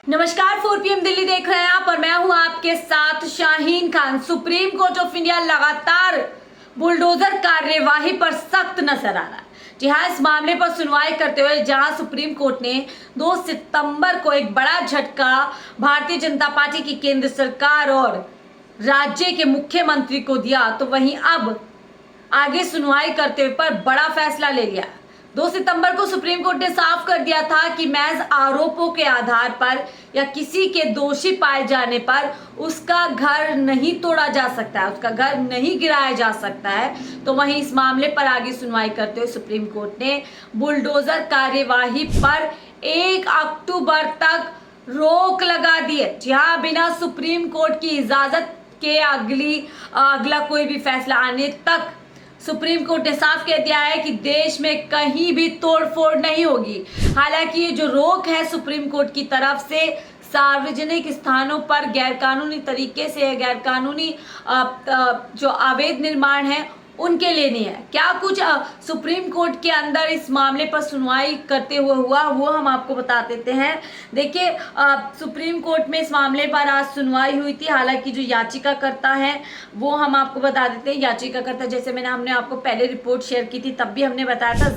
नमस्कार, 4 PM दिल्ली देख रहे हैं आप और मैं हूं आपके साथ Shaheen Khan. Supreme court of India लगातार बुलडोजर कार्यवाही पर सख्त नजर आ रहा है। जी हाँ, इस मामले पर सुनवाई करते हुए जहां सुप्रीम कोर्ट ने 2 सितंबर को एक बड़ा झटका भारतीय जनता पार्टी की केंद्र सरकार और राज्य के मुख्यमंत्री को दिया, तो वहीं अब आगे सुनवाई करते हुए पर बड़ा फैसला ले लिया। 2 सितंबर को सुप्रीम कोर्ट ने साफ कर दिया था कि महज आरोपों के आधार पर या किसी के दोषी पाए जाने पर उसका घर नहीं तोड़ा जा सकता है, उसका घर नहीं गिराया जा सकता है। तो वहीं इस मामले पर आगे सुनवाई करते हुए सुप्रीम कोर्ट ने बुलडोजर कार्यवाही पर 1 अक्टूबर तक रोक लगा दी है। जी हाँ, बिना सुप्रीम कोर्ट की इजाजत के अगला कोई भी फैसला आने तक सुप्रीम कोर्ट ने साफ कह दिया है कि देश में कहीं भी तोड़फोड़ नहीं होगी। हालांकि ये जो रोक है सुप्रीम कोर्ट की तरफ से सार्वजनिक स्थानों पर गैरकानूनी तरीके से गैरकानूनी जो अवैध निर्माण है उनके लिए नहीं है। क्या कुछ सुप्रीम कोर्ट के अंदर इस मामले पर सुनवाई करते हुए हुआ वो हम आपको बता देते हैं। देखिए, सुप्रीम कोर्ट में इस मामले पर आज सुनवाई हुई थी। हालांकि जो याचिकाकर्ता है वो हम आपको बता देते हैं। याचिकाकर्ता जैसे हमने आपको पहले रिपोर्ट शेयर की थी, तब भी हमने बताया था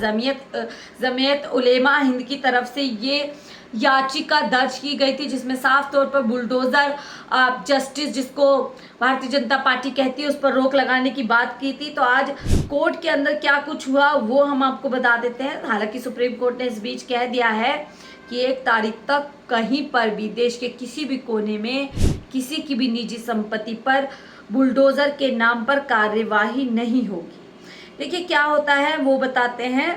जमीयत उलेमा हिंद की तरफ से ये याचिका दर्ज की गई थी, जिसमें साफ तौर पर बुलडोजर जस्टिस, जिसको भारतीय जनता पार्टी कहती है, उस पर रोक लगाने की बात की थी। तो आज कोर्ट के अंदर क्या कुछ हुआ वो हम आपको बता देते हैं। हालांकि सुप्रीम कोर्ट ने इस बीच कह दिया है कि 1 तारीख तक कहीं पर भी देश के किसी भी कोने में किसी की भी निजी संपत्ति पर बुलडोजर के नाम पर कार्यवाही नहीं होगी। देखिए क्या होता है वो बताते हैं।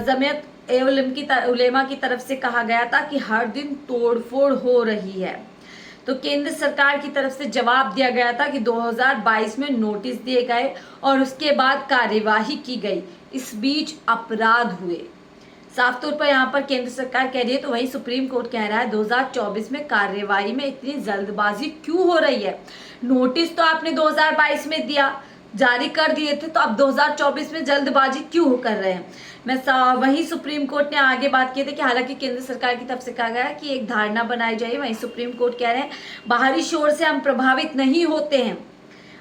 जमीयत उलेमा की तरफ से कहा गया था कि हर दिन तोड़फोड़ हो रही है, तो केंद्र सरकार की तरफ से जवाब दिया गया था कि 2022 में नोटिस दिए गए और उसके बाद कार्यवाही की गई, इस बीच अपराध हुए। साफ तौर पर यहाँ पर केंद्र सरकार कह रही है, तो वही सुप्रीम कोर्ट कह रहा है 2024 में कार्यवाही में इतनी जल्दबाजी क्यों हो रही है। नोटिस तो आपने 2022 में दिया, जारी कर दिए थे, तो अब 2024 में जल्दबाजी क्यों कर रहे हैं। वही सुप्रीम कोर्ट ने आगे बात की थी कि हालांकि केंद्र सरकार की तरफ से कहा गया है कि एक धारणा बनाई जाए। वहीं सुप्रीम कोर्ट कह रहे हैं बाहरी शोर से हम प्रभावित नहीं होते हैं,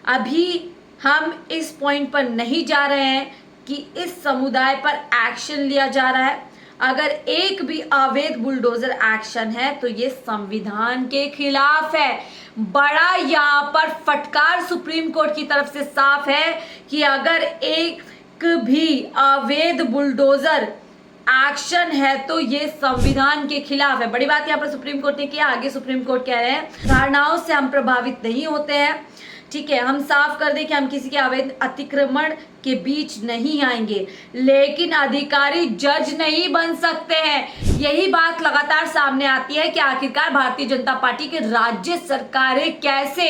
अभी हम इस पॉइंट पर नहीं जा रहे हैं कि इस समुदाय पर एक्शन लिया जा रहा है। अगर एक भी अवैध बुलडोजर एक्शन है तो ये संविधान के खिलाफ है। बड़ा यहाँ पर फटकार सुप्रीम कोर्ट की तरफ से साफ है कि अगर एक भी अवैध बुलडोजर एक्शन है तो ये संविधान के खिलाफ है। बड़ी बात यहाँ पर सुप्रीम कोर्ट ने किया। आगे सुप्रीम कोर्ट कह रहे हैं धारणाओं से हम प्रभावित नहीं होते हैं। ठीक है, हम साफ कर दें कि हम किसी के अवैध अतिक्रमण के बीच नहीं आएंगे, लेकिन अधिकारी जज नहीं बन सकते हैं। यही बात लगातार सामने आती है कि आखिरकार भारतीय जनता पार्टी के राज्य सरकारें कैसे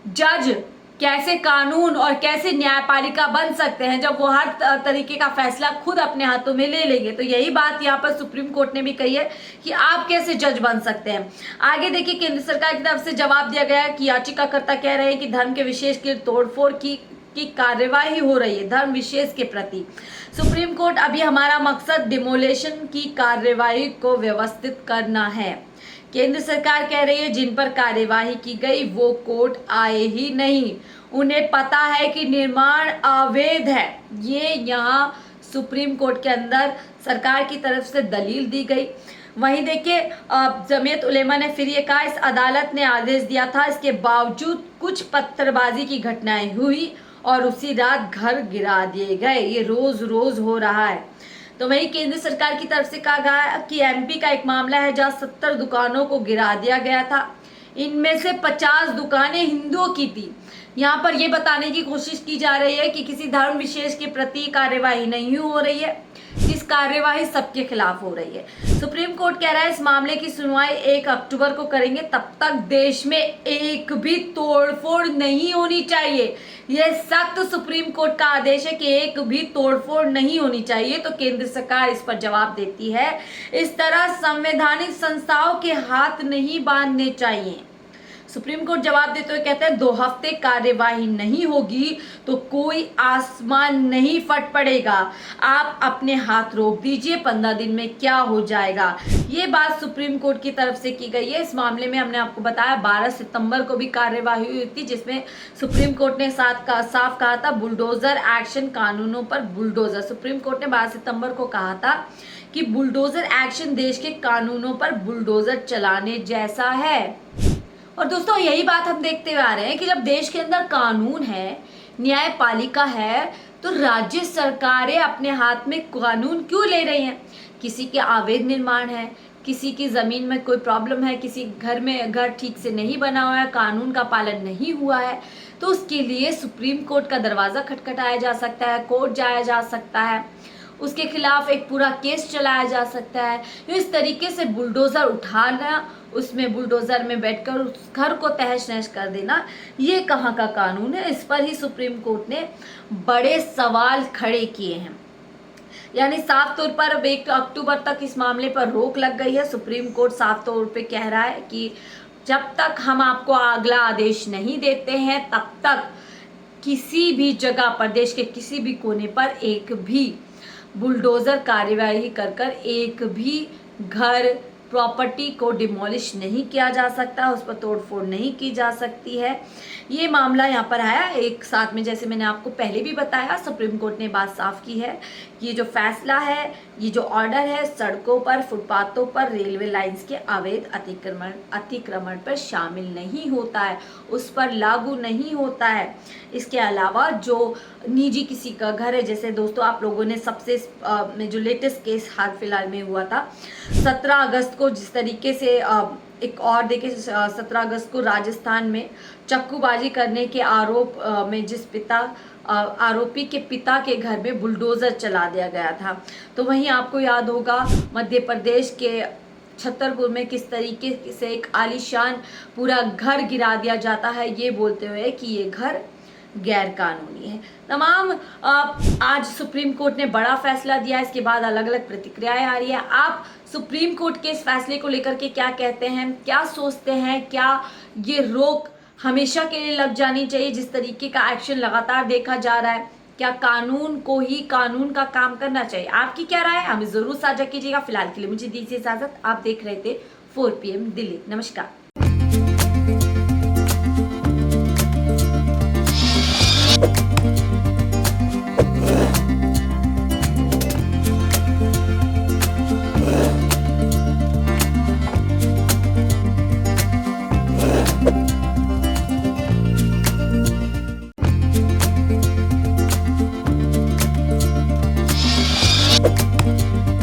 जज, कैसे कानून और कैसे न्यायपालिका बन सकते हैं जब वो हर तरीके का फैसला खुद अपने हाथों में ले लेंगे। तो यही बात यहाँ पर सुप्रीम कोर्ट ने भी कही है कि आप कैसे जज बन सकते हैं। आगे देखिए, केंद्र सरकार की तरफ से जवाब दिया गया है कि याचिकाकर्ता कह रहे हैं कि धर्म के विशेष के तोड़फोड़ की कार्यवाही हो रही है धर्म विशेष के प्रति। सुप्रीम कोर्ट, अभी हमारा मकसद डिमोलेशन की कार्यवाही को व्यवस्थित करना है। केंद्र सरकार कह रही है जिन पर कार्यवाही की गई वो कोर्ट आए ही नहीं, उन्हें पता है कि निर्माण अवैध है। ये यहाँ सुप्रीम कोर्ट के अंदर सरकार की तरफ से दलील दी गई। वहीं देखिए, जमीयत उलेमा ने फिर ये कहा इस अदालत ने आदेश दिया था, इसके बावजूद कुछ पत्थरबाजी की घटनाएं हुई और उसी रात घर गिरा दिए गए। ये रोज रोज हो रहा है। तो वही केंद्र सरकार की तरफ से कहा गया कि एमपी का एक मामला है जहां 70 दुकानों को गिरा दिया गया था, इनमें से 50 दुकानें हिंदुओं की थी। यहाँ पर यह बताने की कोशिश की जा रही है कि किसी धर्म विशेष के प्रति कार्यवाही नहीं हो रही है, इस कार्यवाही सबके खिलाफ हो रही है। सुप्रीम कोर्ट कह रहा है इस मामले की सुनवाई 1 अक्टूबर को करेंगे, तब तक देश में एक भी तोड़फोड़ नहीं होनी चाहिए। यह सख्त सुप्रीम कोर्ट का आदेश है कि एक भी तोड़फोड़ नहीं होनी चाहिए। तो केंद्र सरकार इस पर जवाब देती है इस तरह संवैधानिक संस्थाओं के हाथ नहीं बांधने चाहिए। सुप्रीम कोर्ट जवाब देते हुए कहते हैं 2 हफ्ते कार्यवाही नहीं होगी तो कोई आसमान नहीं फट पड़ेगा, आप अपने हाथ रोक दीजिए, 15 दिन में क्या हो जाएगा। ये बात सुप्रीम कोर्ट की तरफ से की गई है। इस मामले में हमने आपको बताया 12 सितंबर को भी कार्यवाही हुई थी, जिसमें सुप्रीम कोर्ट ने साफ कहा था बुलडोजर एक्शन कानूनों पर बुलडोजर। सुप्रीम कोर्ट ने 12 सितंबर को कहा था कि बुलडोजर एक्शन देश के कानूनों पर बुलडोजर चलाने जैसा है। और दोस्तों यही बात हम देखते हुए आ रहे हैं कि जब देश के अंदर कानून है, न्यायपालिका है, तो राज्य सरकारें अपने हाथ में कानून क्यों ले रही हैं। किसी के अवैध निर्माण है, किसी की ज़मीन में कोई प्रॉब्लम है, किसी घर में घर ठीक से नहीं बना हुआ है, कानून का पालन नहीं हुआ है, तो उसके लिए सुप्रीम कोर्ट का दरवाज़ा खटखटाया जा सकता है, कोर्ट जाया जा सकता है, उसके खिलाफ एक पूरा केस चलाया जा सकता है। तो इस तरीके से बुलडोज़र उठाना, उसमें बुलडोज़र में बैठकर उस घर को तहस नहस कर देना, ये कहाँ का कानून है। इस पर ही सुप्रीम कोर्ट ने बड़े सवाल खड़े किए हैं। यानी साफ तौर पर अब 1 अक्टूबर तक इस मामले पर रोक लग गई है। सुप्रीम कोर्ट साफ तौर पे कह रहा है कि जब तक हम आपको अगला आदेश नहीं देते हैं तब तक किसी भी जगह पर, देश के किसी भी कोने पर एक भी बुलडोज़र कार्यवाही कर एक भी घर प्रॉपर्टी को डिमोलिश नहीं किया जा सकता, उस पर तोड़फोड़ नहीं की जा सकती है। ये मामला यहाँ पर आया एक साथ में, जैसे मैंने आपको पहले भी बताया, सुप्रीम कोर्ट ने बात साफ की है कि ये जो फैसला है, ये जो ऑर्डर है, सड़कों पर, फुटपाथों पर, रेलवे लाइंस के अवैध अतिक्रमण पर शामिल नहीं होता है, उस पर लागू नहीं होता है। इसके अलावा जो निजी किसी का घर है, जैसे दोस्तों आप लोगों ने सबसे जो लेटेस्ट केस हाल फिलहाल में हुआ था 17 अगस्त को, जिस तरीके से एक और देखिए 17 अगस्त को राजस्थान में चक्कूबाजी करने के आरोप में जिस आरोपी के पिता के घर में बुलडोज़र चला दिया गया था। तो वहीं आपको याद होगा मध्य प्रदेश के छतरपुर में किस तरीके से एक आलीशान पूरा घर गिरा दिया जाता है, ये बोलते हुए कि ये घर गैर कानूनी है। तमाम आज सुप्रीम कोर्ट ने बड़ा फैसला दिया, इसके बाद अलग अलग प्रतिक्रियाएं आ रही है। आप सुप्रीम कोर्ट के इस फैसले को लेकर के क्या कहते हैं, क्या सोचते हैं? क्या ये रोक हमेशा के लिए लग जानी चाहिए? जिस तरीके का एक्शन लगातार देखा जा रहा है, क्या कानून को ही कानून का काम करना चाहिए? आपकी क्या राय है, हमें जरूर साझा कीजिएगा। फिलहाल के लिए मुझे दीजिए इजाजत। आप देख रहे थे 4 PM दिल्ली। नमस्कार।